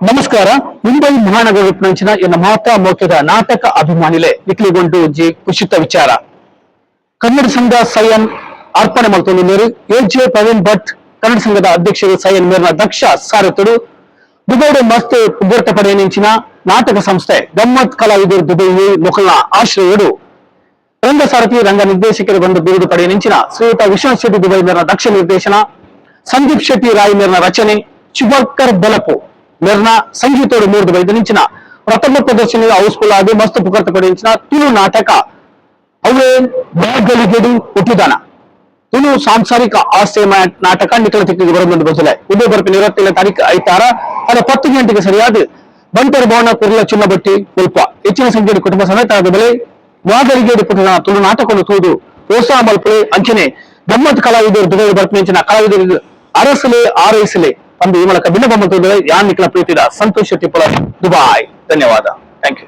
ನಮಸ್ಕಾರ. ಮುಂಬೈ ಮಹಾನಗರ ವಿಪ್ನಂಚಿನ ಎನ್ನ ಮಾತಾ ಮೋಕ್ಯದ ನಾಟಕ ಅಭಿಮಾನಿಲೆ ನಿಕ್ಲಿಗೊಂಡು ಒಂಜಿ ಕುಶಿತ ವಿಚಾರ. ಕನ್ನಡ ಸಂಘ ಸೈಯನ್ ಅರ್ಪಣೆ ಮಾಡ್ಕೊಂಡು ನೀರು ಎ.ಜೆ. ಪ್ರವೀಣ್ ಭಟ್ ಕನ್ನಡ ಸಂಘದ ಅಧ್ಯಕ್ಷರು ಸೈಯನ್ ಮೇರ್ನ ದಕ್ಷ ಸಾರಥುಡು ದುಬೈಡು ಮಸ್ತ್ ಪುಗುರ್ತ ಪಡೆಯನಿಂಚಿನ ನಾಟಕ ಸಂಸ್ಥೆ ಗಮ್ಮತ್ ಕಲಾವಿದರು ದುಬೈ ಮೊಕಲ್ನ ಆಶ್ರಯಡು ರಂಗ ಸಾರಥಿ ರಂಗ ನಿರ್ದೇಶಕರು ಬಂದು ಬಿರುದು ಪಡೆಯನಿಂಚಿನ ಶ್ರೀಯುತ ವಿಶ್ವನಾಥ್ ಶೆಟ್ಟಿ ದುಬೈ ಮೇರ್ನ ದಕ್ಷ ನಿರ್ದೇಶನ, ಸಂದೀಪ್ ಶೆಟ್ಟಿ ರಾಯ್ ಮೇರ್ನ ರಚನೆ, ಶುಭಕರ್ ಬೆಲಪು ಮೇರ್ನ ಸಂಗೀತೋಡು ಮೂರ್ದು ಬೈದನಿಂಚಿನ ಪ್ರಥಮ ಪ್ರದರ್ಶನ ಹೌಸ್ಫುಲ್ ಆಗಿ ಮಸ್ತ್ ಪುಕರ್ತ ಪಡೆಯಂಚಿನ ತುಳು ನಾಟಕ ಅವೇ ಬಾಗಳಿಗೆಡು ಹುಟ್ಟಿದಾನ ತುಳು ಸಾಂಸಾರಿಕ ಆಸ್ತಿ ನಾಟಕ ನಿಖಲ ತಿಕ್ಕಿಗೆ ಬರಬಂದು ಬಸಲೆ ಉದಯ ಬರ್ಪಿನ 27ನೇ ತಾರೀಕು ಐತಾರ ಅದ 10 ಗಂಟೆಗೆ ಸರಿಯಾದ ಬಂಟರ್ ಭವನ ಕುರ್ಲ ಚಿನ್ನಬಟ್ಟಿ ಉಲ್ಪ ಹೆಚ್ಚಿನ ಸಂಖ್ಯೆಯ ಕುಟುಂಬ ಸಮೇತ ಆದ ಬೆಲೆ ಬಾಗಳಿಗೆಡು ಪುಟ್ಟಿದಾನ ತುಳು ನಾಟಕವನ್ನು ತೂದು ಪ್ರೋತ್ಸಾಹ ಮಲ್ಪಲೆ ಅಂಚನೆ ಗಮ್ಮತ್ ಕಲಾವಿದರು ದುಬೈ ಬರ್ಪಿನ ಕಲಾವಿದರಿಗೆ ಅರಸಲೆ ಆರೈಸಲೆ ಒಂದು ಈ ಮೂಲಕ ಭಿನ್ನ ಬೊಮ್ಮ ಯಾನ್ ನಿಖಲ ಪ್ರೀತಿದ ಸಂತೋಷ್ ಶೆಟ್ಟಿ ದುಬೈ. ಧನ್ಯವಾದ. Thank you.